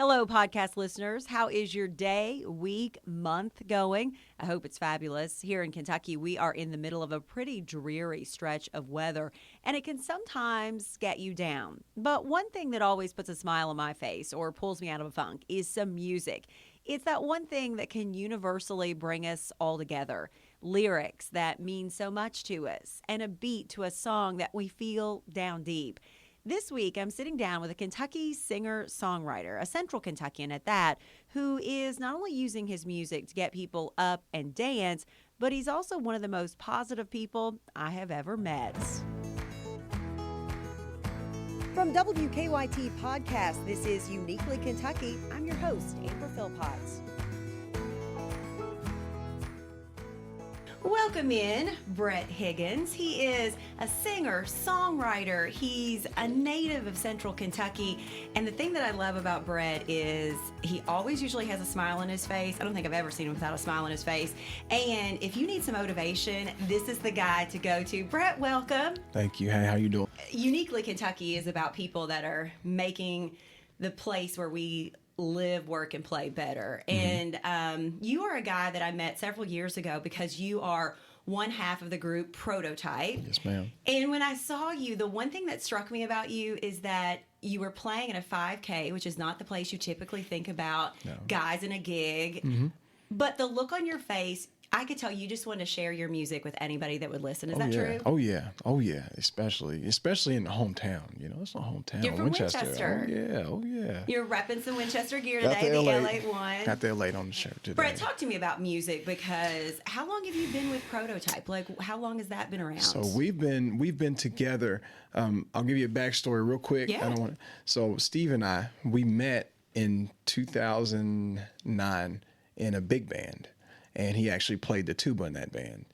Hello, podcast listeners. How is your day, week, month going? I hope it's fabulous. Here in Kentucky, we are in the middle of a pretty dreary stretch of weather, and it can sometimes get you down. But one thing that always puts a smile on my face or pulls me out of a funk is some music. It's that one thing that can universally bring us all together. Lyrics that mean so much to us, and a beat to a song that we feel down deep. This week, I'm sitting down with a Kentucky singer-songwriter, a Central Kentuckian at that, who is not only using his music to get people up and dance, but he's also one of the most positive people I have ever met. From WKYT Podcast, this is Uniquely Kentucky. I'm your host, Amber Philpott. Welcome in Brett Higgins. He is a singer, songwriter. He's a native of Central Kentucky. And the thing that I love about Brett is he always usually has a smile on his face. I don't think I've ever seen him without a smile on his face. And if you need some motivation, this is the guy to go to. Brett, welcome. Thank you. Hey, how you doing? Uniquely Kentucky is about people that are making the place where we live, work, and play better. And you are a guy that I met several years ago because you are one half of the group Prototype. Yes, ma'am. And when I saw you, the one thing that struck me about you is that you were playing in a 5K, which is not the place you typically think about guys in a gig. But the look on your face, I could tell you just want to share your music with anybody that would listen. Is that true? Oh yeah. Especially in the hometown. You know, it's my hometown. You're from Winchester. Oh yeah. You're repping some Winchester gear today, the LA one. Got the LA on the shirt today. Brett, talk to me about music, because how long have you been with Prototype? Like, how long has that been around? So we've been together. I'll give you a backstory real quick. Yeah. So Steve and I, we met in 2009 in a big band. And he actually played the tuba in that band.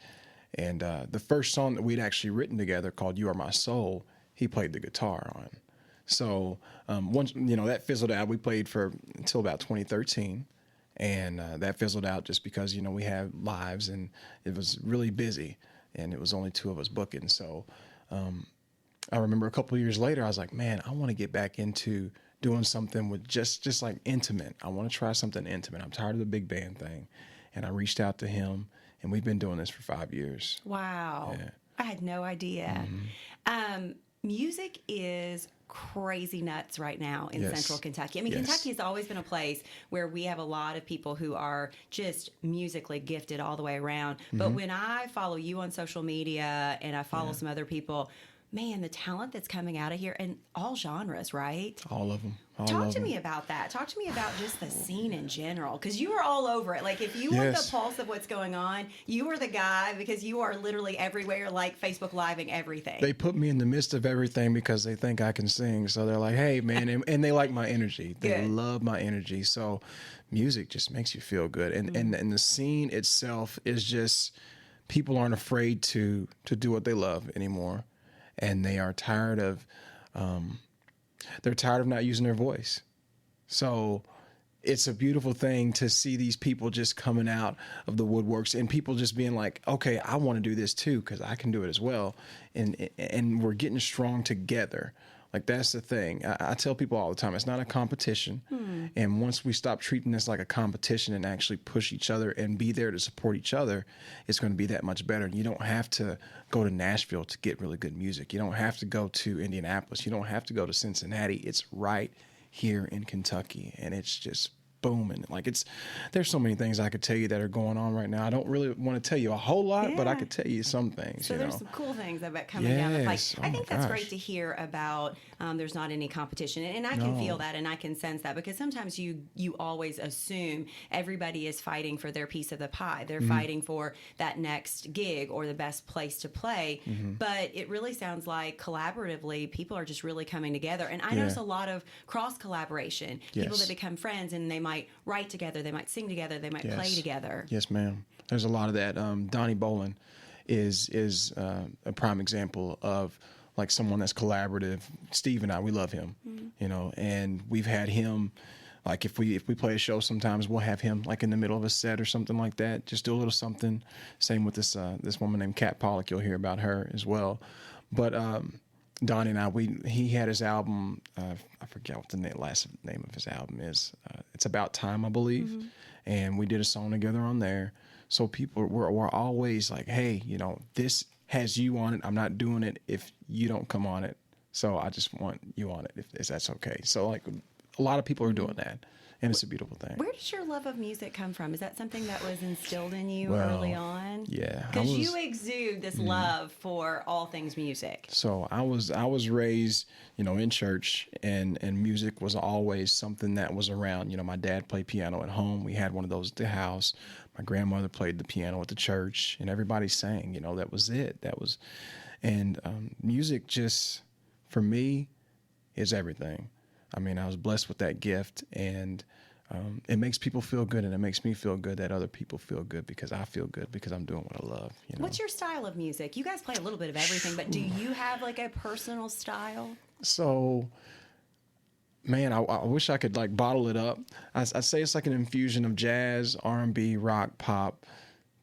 And the first song that we'd actually written together, called "You Are My Soul," he played the guitar on. So once that fizzled out, we played for until about 2013, and that fizzled out just because we had lives and it was really busy, and it was only two of us booking. So I remember a couple of years later, I was like, man, I want to get back into doing something with just like intimate. I want to try something intimate. I'm tired of the big band thing. And I reached out to him, and we've been doing this for 5 years. Wow. Yeah. I had no idea. Music is crazy nuts right now in Central Kentucky. I mean, Kentucky has always been a place where we have a lot of people who are just musically gifted all the way around. But when I follow you on social media and I follow some other people, man, the talent that's coming out of here, and all genres, right? All of them. Talk to me about that. Talk to me about just the scene in general, because you are all over it. Like, if you want the pulse of what's going on, you are the guy, because you are literally everywhere, like Facebook Living everything. They put me in the midst of everything because they think I can sing. So they're like, hey, man, and they like my energy. They love my energy. So music just makes you feel good. And the scene itself is just, people aren't afraid to do what they love anymore. And they are tired of, not using their voice. So it's a beautiful thing to see these people just coming out of the woodworks, and people just being like, okay, I want to do this too, because I can do it as well. And we're getting strong together. Like, that's the thing. I tell people all the time, it's not a competition. And once we stop treating this like a competition and actually push each other and be there to support each other, it's going to be that much better. And you don't have to go to Nashville to get really good music. You don't have to go to Indianapolis. You don't have to go to Cincinnati. It's right here in Kentucky, and it's just booming. Like, there's so many things I could tell you that are going on right now. I don't really want to tell you a whole lot, but I could tell you some things. So there's some cool things I bet coming down the pike. I think that's great to hear about. There's not any competition, and I can feel that, and I can sense that, because sometimes you always assume everybody is fighting for their piece of the pie. They're fighting for that next gig or the best place to play. But it really sounds like collaboratively, people are just really coming together. And I notice a lot of cross collaboration. People that become friends, and they might write together, they might sing together, they might play together. Yes, ma'am. There's a lot of that. Donnie Bolin is a prime example of like someone that's collaborative. Steve and I, we love him, and we've had him. Like, if we play a show, sometimes we'll have him like in the middle of a set or something like that. Just do a little something. Same with this woman named Kat Pollock. You'll hear about her as well. But Donnie and he had his album. I forget what the last name of his album is. It's About Time, I believe. Mm-hmm. And we did a song together on there. So people were always like, hey, this has you on it. I'm not doing it if you don't come on it. So I just want you on it if that's okay. So like a lot of people are doing that. And it's a beautiful thing. Where does your love of music come from? Is that something that was instilled in you Well, early on? Yeah. Because you exude this love for all things music. So I was raised, in church, and music was always something that was around. My dad played piano at home. We had one of those at the house. My grandmother played the piano at the church, and everybody sang. That was it. And music just, for me, is everything. I mean, I was blessed with that gift, and it makes people feel good, and it makes me feel good that other people feel good because I feel good because I'm doing what I love. What's your style of music? You guys play a little bit of everything, but do you have like a personal style? So, man, I wish I could like bottle it up. I'd say it's like an infusion of jazz, R&B, rock, pop,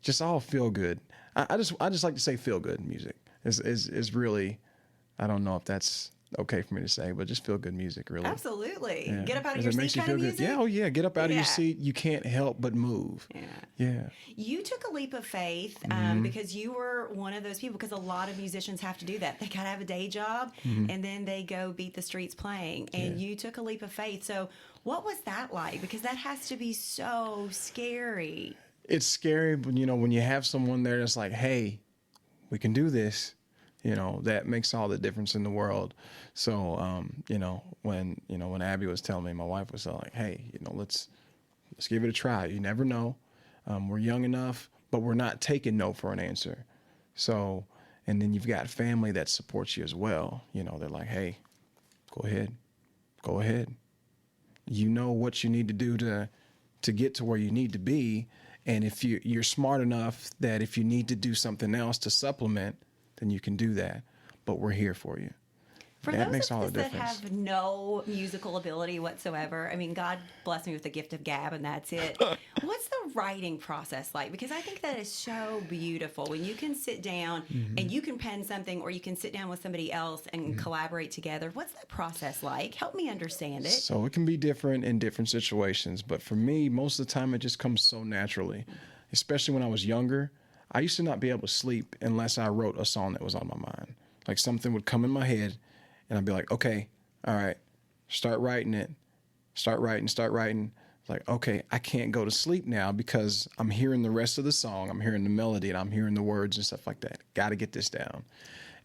just all feel good. I just like to say feel good music is really, I don't know if that's okay for me to say, but just feel good music, really. Absolutely. Yeah. Get up out of If your it makes seat you kind feel of good. music? Yeah, oh yeah, get up out of your seat. You can't help but move. Yeah. You took a leap of faith because you were one of those people, because a lot of musicians have to do that. They got to have a day job and then they go beat the streets playing. And you took a leap of faith. So what was that like? Because that has to be so scary. It's scary, but when you have someone there that's like, hey, we can do this. That makes all the difference in the world. So, when Abby was telling me, my wife was like, hey, let's give it a try. You never know. We're young enough, but we're not taking no for an answer. So, and then you've got family that supports you as well. They're like, hey, go ahead. You know what you need to do to get to where you need to be. And if you're smart enough that if you need to do something else to supplement, then you can do that. But we're here for you. For that those makes of all us the that difference. have no musical ability whatsoever, I mean, God bless me with the gift of gab, and that's it. What's the writing process like? Because I think that is so beautiful when you can sit down and you can pen something, or you can sit down with somebody else and collaborate together. What's that process like? Help me understand it. So it can be different in different situations, but for me, most of the time it just comes so naturally. Especially when I was younger, I used to not be able to sleep unless I wrote a song that was on my mind. Like something would come in my head, and I'd be like, okay, all right, start writing it. Start writing. Like, okay, I can't go to sleep now because I'm hearing the rest of the song. I'm hearing the melody, and I'm hearing the words and stuff like that. Got to get this down.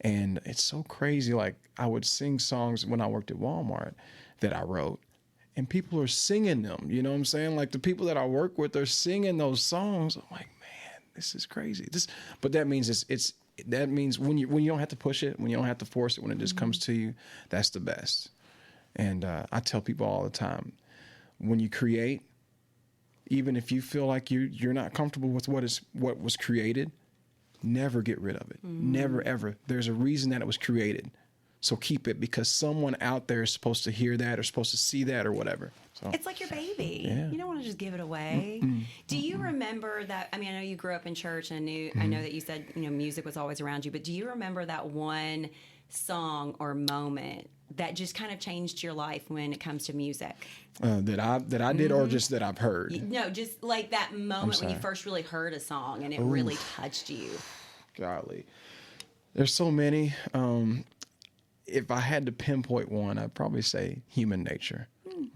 And it's so crazy. Like, I would sing songs when I worked at Walmart that I wrote, and people are singing them. You know what I'm saying? Like, the people that I work with are singing those songs. I'm like, man, this is crazy. But that means that means when you don't have to push it, when you don't have to force it, when it just comes to you, that's the best. And I tell people all the time, when you create, even if you feel like you're not comfortable with what was created, never get rid of it. Never, ever. There's a reason that it was created. So keep it, because someone out there is supposed to hear that or supposed to see that or whatever. So It's like your baby. Yeah. You don't want to just give it away. Do you remember that? I mean, I know you grew up in church, and I know that you said, music was always around you, but do you remember that one song or moment that just kind of changed your life when it comes to music? that I did, or just that I've heard? No, just like that moment when you first really heard a song and it really touched you. Golly, there's so many. If I had to pinpoint one, I'd probably say Human Nature,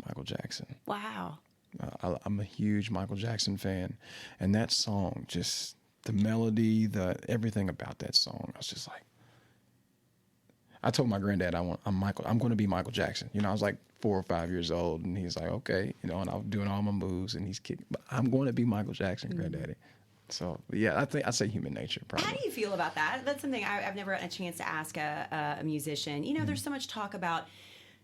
Michael Jackson. Wow. I'm a huge Michael Jackson fan, and that song, just the melody, everything about that song, I was just like, I told my granddad I'm going to be Michael Jackson. I was like 4 or 5 years old, and he's like, okay, and I was doing all my moves, and he's kicking, but I'm going to be Michael Jackson, Granddaddy. So yeah, I think I'd say Human Nature probably. How do you feel about that? That's something I've never had a chance to ask a musician. There's so much talk about,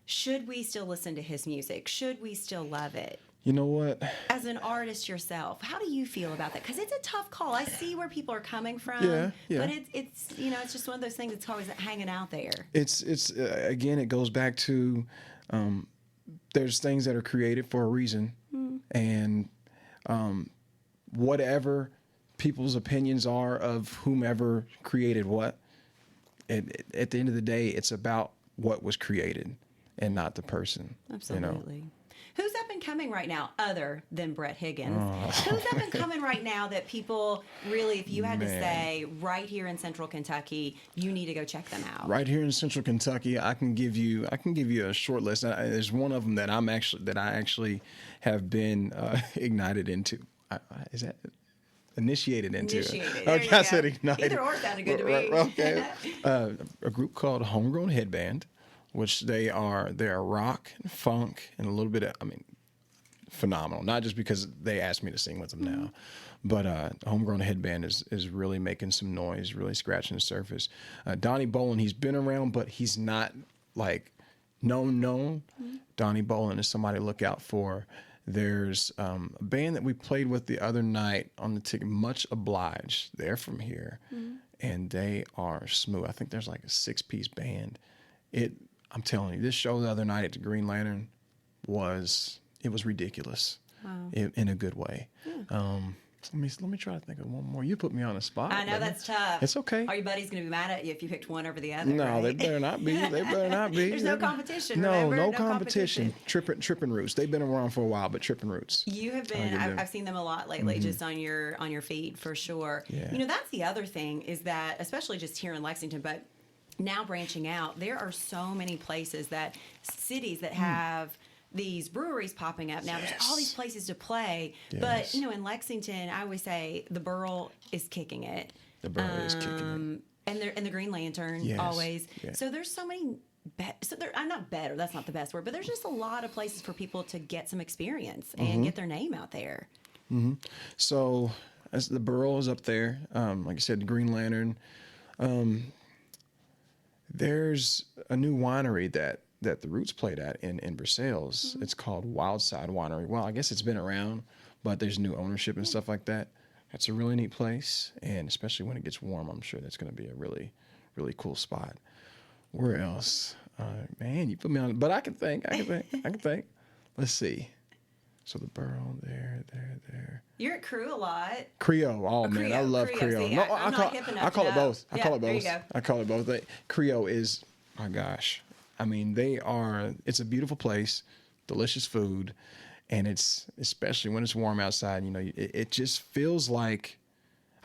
should we still listen to his music? Should we still love it? You know what? As an artist yourself, how do you feel about that? Because it's a tough call. I see where people are coming from. Yeah. But it's it's just one of those things that's always hanging out there. It's again, it goes back to there's things that are created for a reason, and whatever people's opinions are of whomever created what, at the end of the day, it's about what was created and not the person. Absolutely. You know? Who's up and coming right now other than Brett Higgins? Who's up and coming right now that people really, if you had to say right here in Central Kentucky, you need to go check them out? Right here in Central Kentucky, I can give you a short list. There's one of them that I actually have been ignited into. Is that initiated into? Initiated. Okay, I said ignited. Either or sounded good to me. Okay. A group called Homegrown Headband, which they're rock and funk and a little bit of, phenomenal. Not just because they asked me to sing with them now, but Homegrown Headband is really making some noise, really scratching the surface. Donnie Bolin, he's been around, but he's not like known. Donnie Bolin is somebody to look out for. There's a band that we played with the other night on the ticket, Much Obliged. They're from here, and they are smooth. I think there's like a 6-piece band. I'm telling you, this show the other night at the Green Lantern was ridiculous. Wow. In a good way. Yeah. Let me try to think of one more. You put me on the spot. I know, that's tough. It's okay. Are your buddies going to be mad at you if you picked one over the other? No, right? They better not be. There's no competition. No, remember? no competition. Trippin' Roots. They've been around for a while, but Trippin' Roots. You have been. I've seen them a lot lately, just on your feed for sure. Yeah. That's the other thing is that, especially just here in Lexington, but now branching out, there are so many places cities that have these breweries popping up now. There's all these places to play, but in Lexington, I always say the Burl is kicking it. The Burl is kicking it, and the Green Lantern always. Yeah. So there's so many. I'm not better. That's not the best word, but there's just a lot of places for people to get some experience and get their name out there. So as the Burl is up there, like I said, the Green Lantern. There's a new winery that the Roots played at in Versailles. It's called Wildside Winery. Well, I guess it's been around, but there's new ownership and stuff like that. That's a really neat place, and especially when it gets warm, I'm sure that's going to be a really, really cool spot. Where else? Man, you put me on, but I can think. Let's see. So the Burl, there. You're at Crew a lot. Creo. Oh, man, I love Creo. See, No, I'm not hip enough I call it both. There you go. I call it both. Creo is, my gosh. It's a beautiful place, delicious food, and it's, especially when it's warm outside, it just feels like,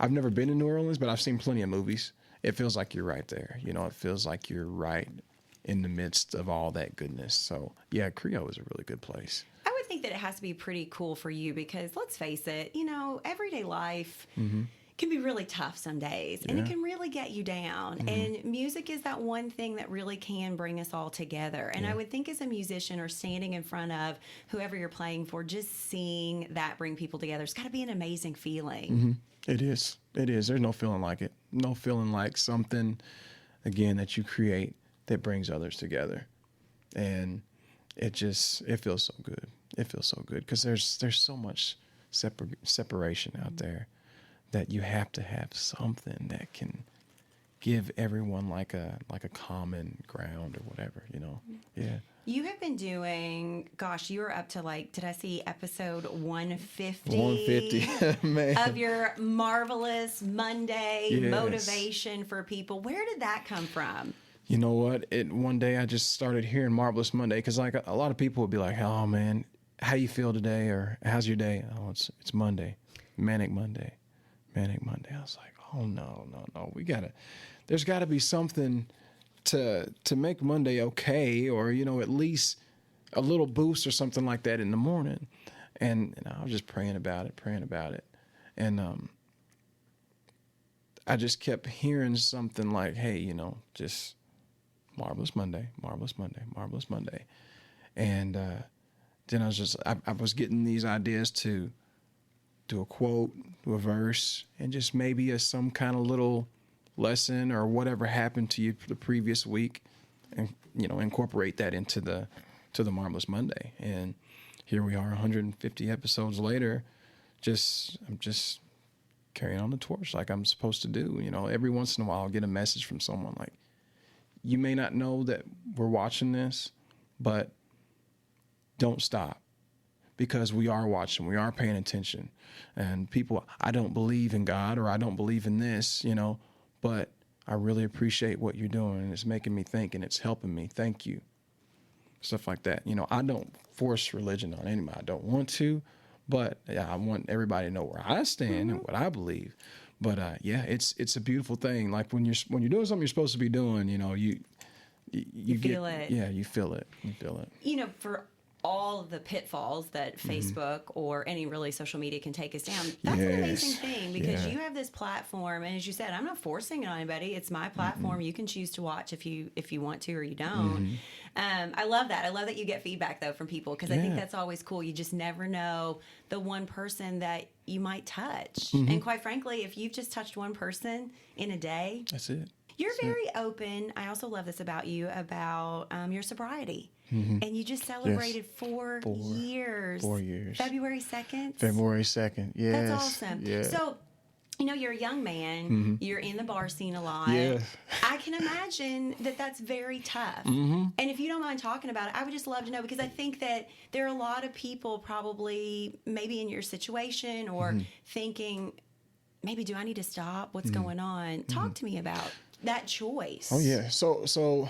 I've never been to New Orleans, but I've seen plenty of movies. It feels like you're right there. It feels like you're right in the midst of all that goodness. So, yeah, Creo is a really good place. I would think that it has to be pretty cool for you because, let's face it, everyday life can be really tough some days, and it can really get you down. And music is that one thing that really can bring us all together. And I would think as a musician or standing in front of whoever you're playing for, just seeing that bring people together, it's got to be an amazing feeling. It is. There's no feeling like it. No feeling like something, again, that you create that brings others together. And it feels so good. It feels so good because there's so much separation out there that you have to have something that can give everyone like a common ground or whatever, Yeah. You have been doing, you were up to did I see episode 150? 150, man. Of your Marvelous Monday motivation for people. Where did that come from? You know what? One day I just started hearing Marvelous Monday because a lot of people would be like, "Oh man, how you feel today?" Or "How's your day?" "Oh, it's Monday, Manic Monday." I was like, "Oh no! There's got to be something to make Monday okay, or at least a little boost or something like that in the morning." And I was just praying about it, and I just kept hearing something like, "Hey, just." Marvelous Monday. And then I was getting these ideas to do a quote, do a verse, and just maybe some kind of little lesson or whatever happened to you the previous week, and incorporate that into the Marvelous Monday. And here we are 150 episodes later, I'm just carrying on the torch like I'm supposed to do. Every once in a while I'll get a message from someone like, "You may not know that we're watching this, but don't stop, because we are watching, we are paying attention." And people, I don't believe in God or I don't believe in this, but I really appreciate what you're doing, and it's making me think, and it's helping me. Thank you. Stuff like that. You know, I don't force religion on anybody. I don't want to, but yeah, I want everybody to know where I stand and what I believe. But yeah, it's a beautiful thing. Like when you're doing something you're supposed to be doing, you know, you feel it. Yeah, you feel it. You feel it. You know, for all of the pitfalls that Facebook or any really social media can take us down, that's an amazing thing, because you have this platform, and as you said, I'm not forcing it on anybody. It's my platform. You can choose to watch if you want to, or you don't. I love that. I love that you get feedback though from people, because I think that's always cool. You just never know the one person that you might touch, and quite frankly, if you've just touched one person in a day, that's it. You're very open. I also love this about you, about your sobriety. And you just celebrated 4 years. 4 years. February 2nd? February 2nd, yes. That's awesome. Yeah. So, you know, you're a young man. You're in the bar scene a lot. Yeah. I can imagine that that's very tough. And if you don't mind talking about it, I would just love to know, because I think that there are a lot of people probably maybe in your situation or thinking, maybe do I need to stop? What's going on? Talk to me about that choice. Oh yeah. So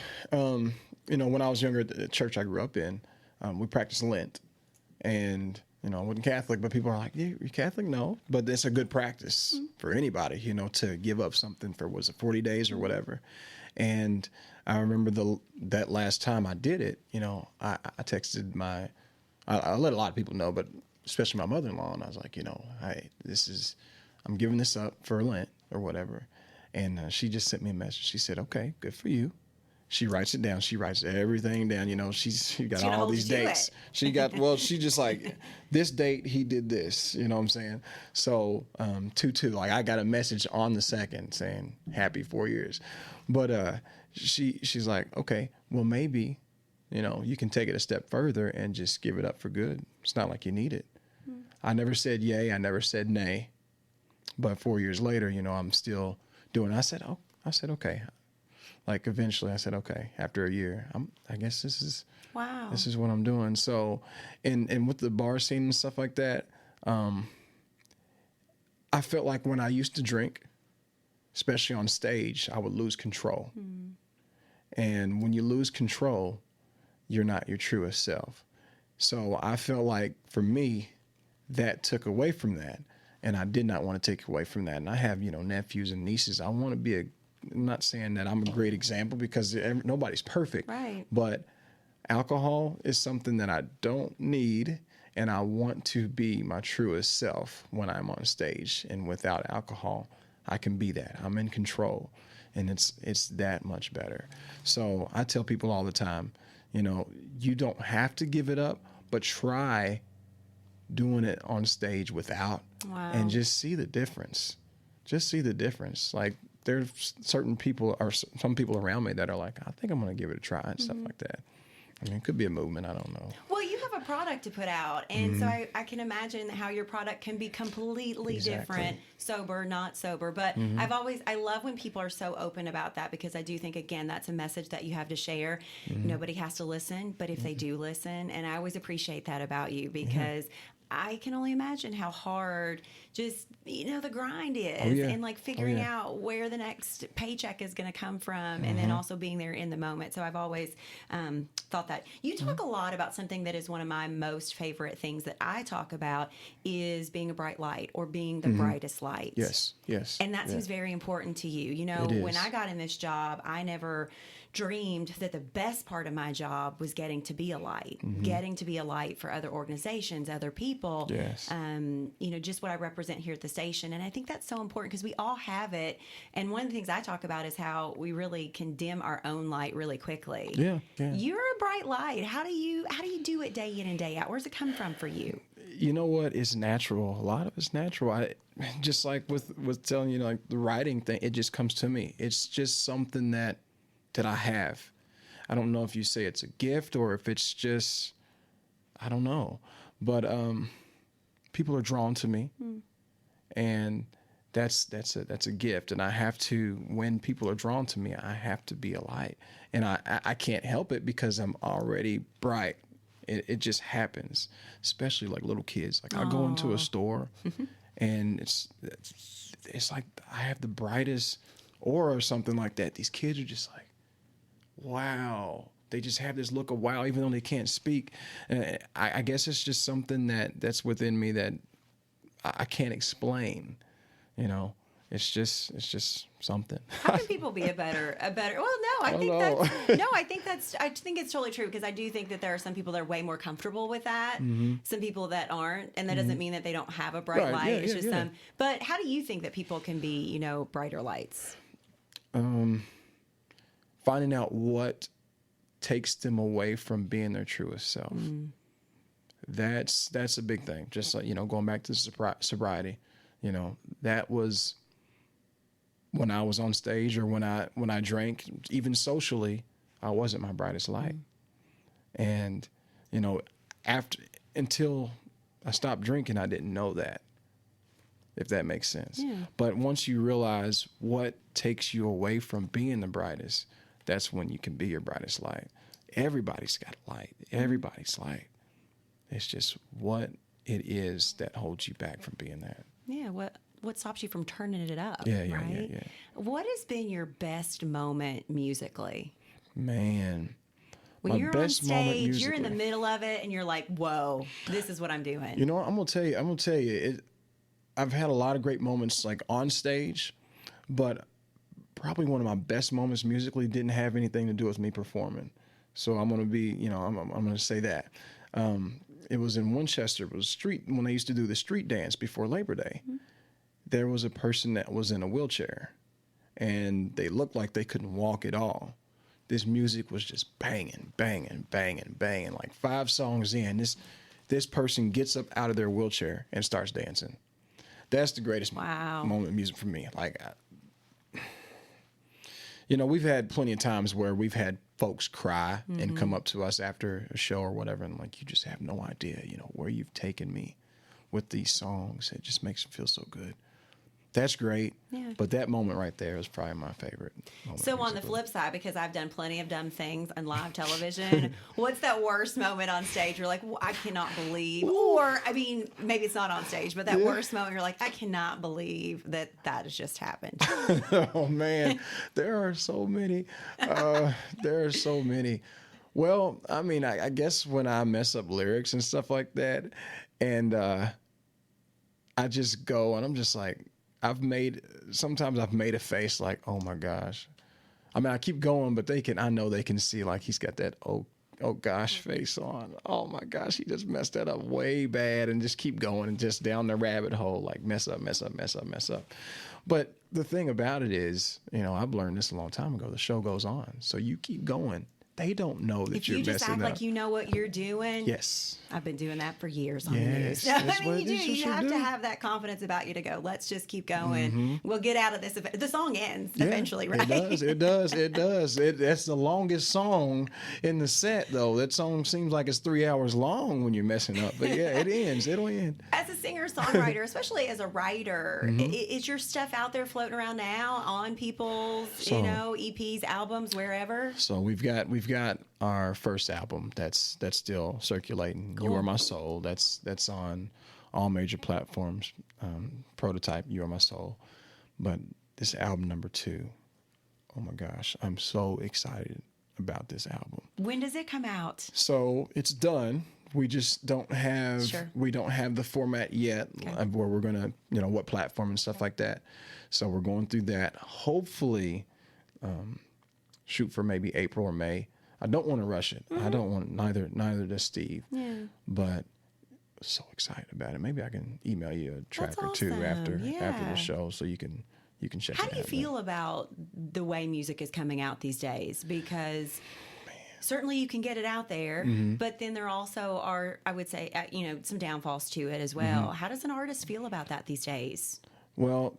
you know, when I was younger at the church I grew up in, we practiced Lent, and you know, I wasn't Catholic, but people are like, "You're Catholic?" No, but it's a good practice for anybody, you know, to give up something for, was it 40 days or whatever. And I remember that last time I did it, you know, I texted I let a lot of people know, but especially my mother-in-law, and I was like, you know, I'm giving this up for Lent or whatever. And she just sent me a message. She said, "Okay, good for you." She writes it down. She writes everything down. You know, she got all these dates. She just like, this date he did this. You know what I'm saying? So 2/2, like I got a message on the 2nd saying happy 4 years. But she's like, okay, well maybe, you know, you can take it a step further and just give it up for good. It's not like you need it. I never said yay. I never said nay. But 4 years later, you know, I'm still doing it. I said, okay. Like eventually I said, okay, after a year, I guess this is what I'm doing. So, and with the bar scene and stuff like that, I felt like when I used to drink, especially on stage, I would lose control. And when you lose control, you're not your truest self. So I felt like for me, that took away from that. And I did not want to take away from that. And I have, you know, nephews and nieces. I want to be I'm not saying that I'm a great example, because nobody's perfect. Right. But alcohol is something that I don't need, and I want to be my truest self when I'm on stage. And without alcohol, I can be that. I'm in control, and it's that much better. So I tell people all the time, you know, you don't have to give it up, but try doing it on stage without, and just see the difference. Just see the difference. Like, there's certain people, or some people around me, that are like, I think I'm going to give it a try and stuff like that. I mean, it could be a movement. I don't know. Well, you have a product to put out, and so I can imagine how your product can be completely different, sober, not sober. But I love when people are so open about that, because I do think, again, that's a message that you have to share. Nobody has to listen, but if they do listen, and I always appreciate that about you, because I can only imagine how hard just, you know, the grind is, and like figuring out where the next paycheck is going to come from, and then also being there in the moment. So I've always thought that. You talk a lot about something that is one of my most favorite things that I talk about, is being a bright light, or being the brightest light. Yes. And that seems very important to you. You know, when I got in this job, I never dreamed that the best part of my job was getting to be a light, getting to be a light for other organizations, other people. Yes. You know, just what I represent here at the station. And I think that's so important, because we all have it. And one of the things I talk about is how we really can dim our own light really quickly. Yeah. You're a bright light. How do you do it day in and day out? Where's it come from for you? You know what? It's natural. A lot of it's natural. I just like with telling you, like the writing thing, it just comes to me. It's just something that I have. I don't know if you say it's a gift, or if it's just, I don't know. But people are drawn to me, and that's a gift. And I have to, when people are drawn to me, I have to be a light. And I can't help it, because I'm already bright. It just happens, especially like little kids. Like I go into a store, and it's like I have the brightest or something like that, these kids are just like, wow. They just have this look of wow, even though they can't speak. I guess it's just something that's within me that I can't explain. You know, it's just something. How can people be a better? Well, no, I think it's totally true, because I do think that there are some people that are way more comfortable with that. Some people that aren't, and that doesn't mean that they don't have a bright light. Yeah, it's yeah, just yeah. But how do you think that people can be, brighter lights? Finding out what takes them away from being their truest self. That's a big thing. Just like, going back to sobriety, that was when I was on stage, or when I drank, even socially, I wasn't my brightest light. And, until I stopped drinking, I didn't know that, if that makes sense. Yeah. But once you realize what takes you away from being the brightest, that's when you can be your brightest light. Everybody's got a light. Everybody's light. It's just what it is that holds you back from being that. Yeah. What stops you from turning it up? Yeah. What has been your best moment musically? Man. When my you're on best moment stage, musically. you're in the middle of it, and you're like, whoa, this is what I'm doing. I'm going to tell you, I've had a lot of great moments like on stage, but probably one of my best moments musically didn't have anything to do with me performing. So I'm going to be, I'm going to say that. It was in Winchester. It was street, when they used to do the street dance before Labor Day. There was a person that was in a wheelchair, and they looked like they couldn't walk at all. This music was just banging, banging, banging, banging. Like 5 songs in, this person gets up out of their wheelchair and starts dancing. That's the greatest moment of music for me. Like, we've had plenty of times where we've had folks cry and come up to us after a show or whatever, and like, you just have no idea, where you've taken me with these songs. It just makes them feel so good. That's great. Yeah. But that moment right there is probably my favorite moment. So on the flip side, because I've done plenty of dumb things on live television, what's that worst moment on stage? You're like, I cannot believe, or maybe it's not on stage, but that worst moment, you're like, I cannot believe that has just happened. Oh man, there are so many. There are so many. Well, I guess when I mess up lyrics and stuff like that, and I just go and I'm just like, sometimes I've made a face like, oh my gosh. I keep going, but I know they can see like he's got that oh gosh face on. Oh my gosh, he just messed that up way bad, and just keep going and just down the rabbit hole, like mess up. But the thing about it is, I've learned this a long time ago. The show goes on. So you keep going. They don't know that you're messing up. If you just act like you know what you're doing. Yes. I've been doing that for years on the news. You have to have that confidence about you to go, let's just keep going. We'll get out of this. The song ends eventually, right? It does. That's the longest song in the set, though. That song seems like it's 3 hours long when you're messing up. But yeah, it ends. It'll end. As a singer-songwriter, especially as a writer, is your stuff out there floating around now on people's, EPs, albums, wherever? So we've got our first album that's still circulating. Cool. You Are My Soul. That's on all major platforms. Prototype, You Are My Soul. But this album number 2, oh my gosh, I'm so excited about this album. When does it come out? So it's done. We just don't have the format yet of where we're gonna, what platform and stuff like that. So we're going through that. Hopefully, shoot for maybe April or May. I don't want to rush it. I don't want neither does Steve. Yeah. But so excited about it. Maybe I can email you a track or two after the show, so you can check it out. How do you feel about the way music is coming out these days? Because certainly you can get it out there, but then there also are, I would say, some downfalls to it as well. How does an artist feel about that these days? Well,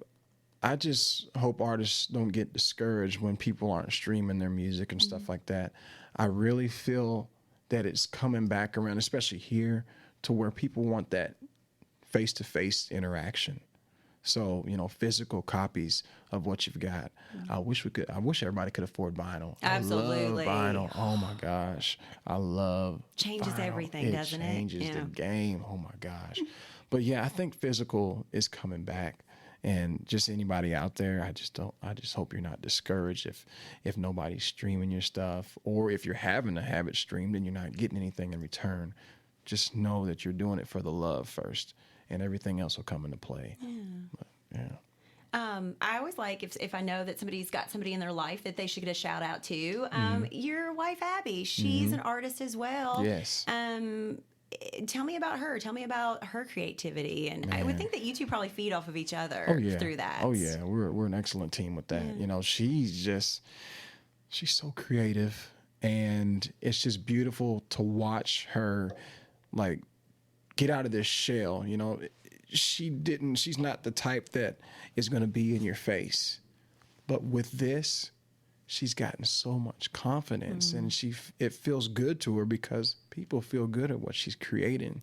I just hope artists don't get discouraged when people aren't streaming their music and stuff like that. I really feel that it's coming back around, especially here, to where people want that face-to-face interaction. So, physical copies of what you've got. I wish everybody could afford vinyl. Absolutely. I love vinyl. Oh my gosh. I love Changes vinyl. Everything, doesn't it? Changes the game. Oh my gosh. But yeah, I think physical is coming back. And just anybody out there, I just hope you're not discouraged if nobody's streaming your stuff, or if you're having to have it streamed and you're not getting anything in return. Just know that you're doing it for the love first, and everything else will come into play. Yeah. But, yeah. I always like if I know that somebody's got somebody in their life that they should get a shout out to. Your wife, Abby, she's an artist as well. Yes. Tell me about her. Tell me about her creativity. And I would think that you two probably feed off of each other through that. Oh, yeah. We're an excellent team with that. Yeah. You know, she's so creative, and it's just beautiful to watch her, like, get out of this shell. You know, she's not the type that is going to be in your face. But with this, she's gotten so much confidence, and it feels good to her because people feel good at what she's creating.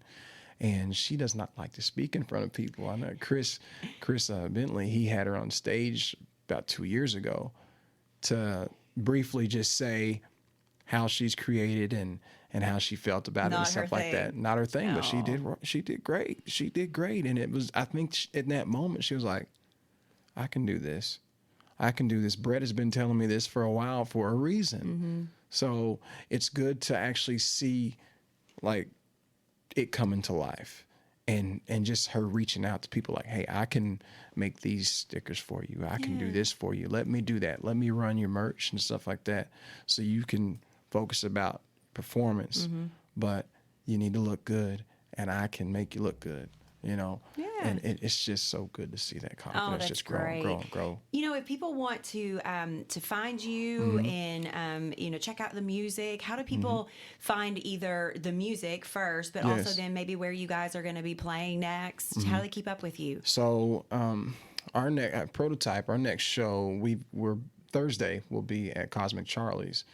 And she does not like to speak in front of people. I know Chris Bentley, he had her on stage about 2 years ago to briefly just say how she's created and how she felt about it and stuff like that. Not her thing, but she did great. She did great. And it was, I think in that moment, she was like, I can do this. I can do this. Brett has been telling me this for a while for a reason. So it's good to actually see, like, it coming to life, and just her reaching out to people like, hey, I can make these stickers for you. I can do this for you. Let me do that. Let me run your merch and stuff like that. So you can focus about performance, but you need to look good, and I can make you look good. You know, and it's just so good to see that confidence just grow and grow. You know, if people want to find you and you know, check out the music, how do people find either the music first, but also then maybe where you guys are going to be playing next? How do they keep up with you? So our next Prototype, our next show, we're Thursday will be at Cosmic Charlie's,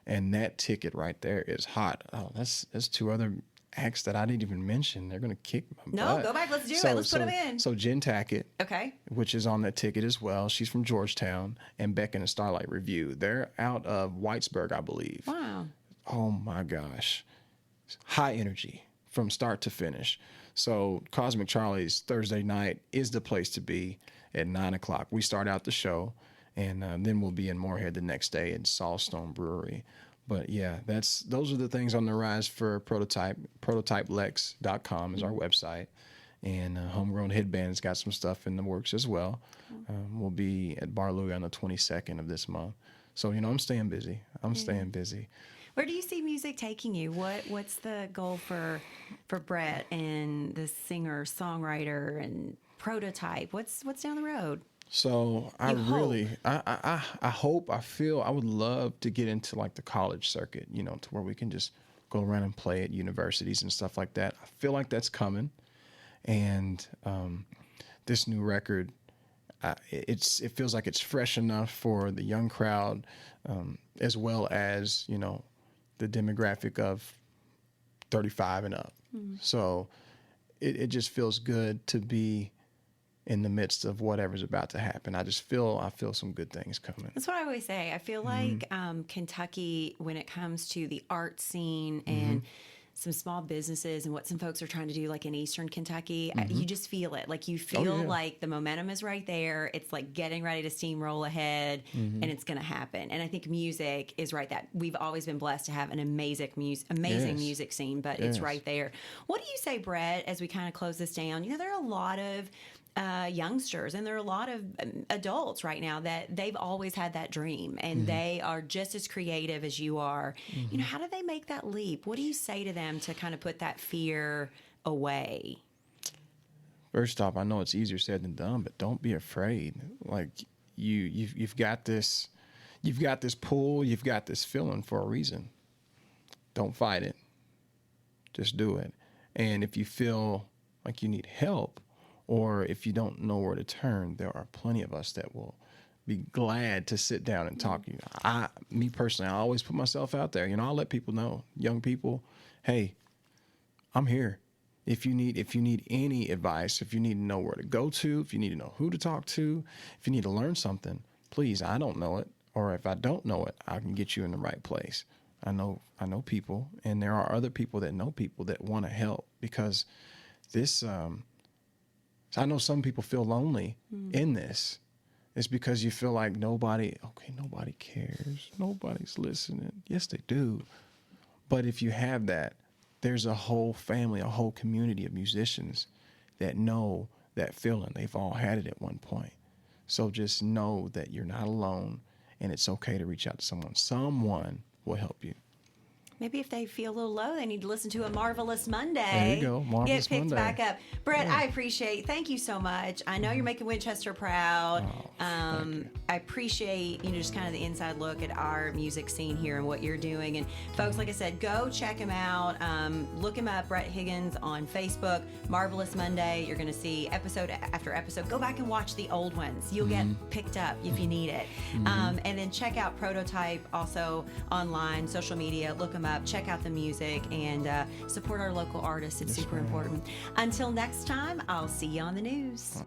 and that ticket right there is hot. Oh, that's two other acts that I didn't even mention. They're going to kick my butt. Go back. Let's do it. Let's put them in. So Jen Tackett, okay, which is on that ticket as well. She's from Georgetown, and Beck and the Starlight Review. They're out of Whitesburg, I believe. Wow. Oh my gosh. High energy from start to finish. So Cosmic Charlie's Thursday night is the place to be at 9:00. We start out the show, and then we'll be in Moorhead the next day at Saltstone Brewery. But yeah, those are the things on the rise for Prototype. Prototypelex.com is our website. And Homegrown Headband's got some stuff in the works as well. We'll be at Bar Louie on the 22nd of this month. So, you know, I'm staying busy. Staying busy. Where do you see music taking you? What's the goal for Brett and the singer, songwriter, and Prototype? What's down the road? So I feel I would love to get into like the college circuit, you know, to where we can just go around and play at universities and stuff like that. I feel like that's coming. And this new record, it feels like it's fresh enough for the young crowd, as well as, you know, the demographic of 35 and up. So it just feels good to be in the midst of whatever's about to happen. I feel some good things coming. That's what I always say. I feel like Kentucky, when it comes to the art scene and some small businesses and what some folks are trying to do, like in Eastern Kentucky, you just feel it. Like you feel like the momentum is right there. It's like getting ready to steamroll ahead, and it's going to happen. And I think music is right that we've always been blessed to have an amazing music scene, but it's right there. What do you say, Brett, as we kind of close this down? You know, there are a lot of youngsters, and there are a lot of adults right now that they've always had that dream, and they are just as creative as you are. You know, how do they make that leap? What do you say to them to kind of put that fear away? First off, I know it's easier said than done, but don't be afraid. Like you've got this pull, you've got this feeling for a reason. Don't fight it. Just do it. And if you feel like you need help, or if you don't know where to turn, there are plenty of us that will be glad to sit down and talk to you. Me personally, I always put myself out there. You know, I'll let people know, young people, hey, I'm here. If you need any advice, if you need to know where to go to, if you need to know who to talk to, if you need to learn something, please, I don't know it. Or if I don't know it, I can get you in the right place. I know people, and there are other people that know people that want to help, because this, So I know some people feel lonely in this. It's because you feel like nobody cares. Nobody's listening. Yes, they do. But if you have that, there's a whole family, a whole community of musicians that know that feeling. They've all had it at one point. So just know that you're not alone, and it's okay to reach out to someone. Someone will help you. Maybe if they feel a little low, they need to listen to a Marvelous Monday. There you go, Marvelous Get picked Monday. back up. Brett, Yeah. I appreciate. Thank you so much. I know you're making Winchester proud. Thank you. I appreciate just kind of the inside look at our music scene here and what you're doing. And folks, like I said, go check him out. Look him up, Brett Higgins, on Facebook. Marvelous Monday. You're going to see episode after episode. Go back and watch the old ones. You'll get picked up if you need it. And then check out Prototype also online, social media. Look him up, check out the music, and support our local artists. It's super important. Until next time, I'll see you on the news.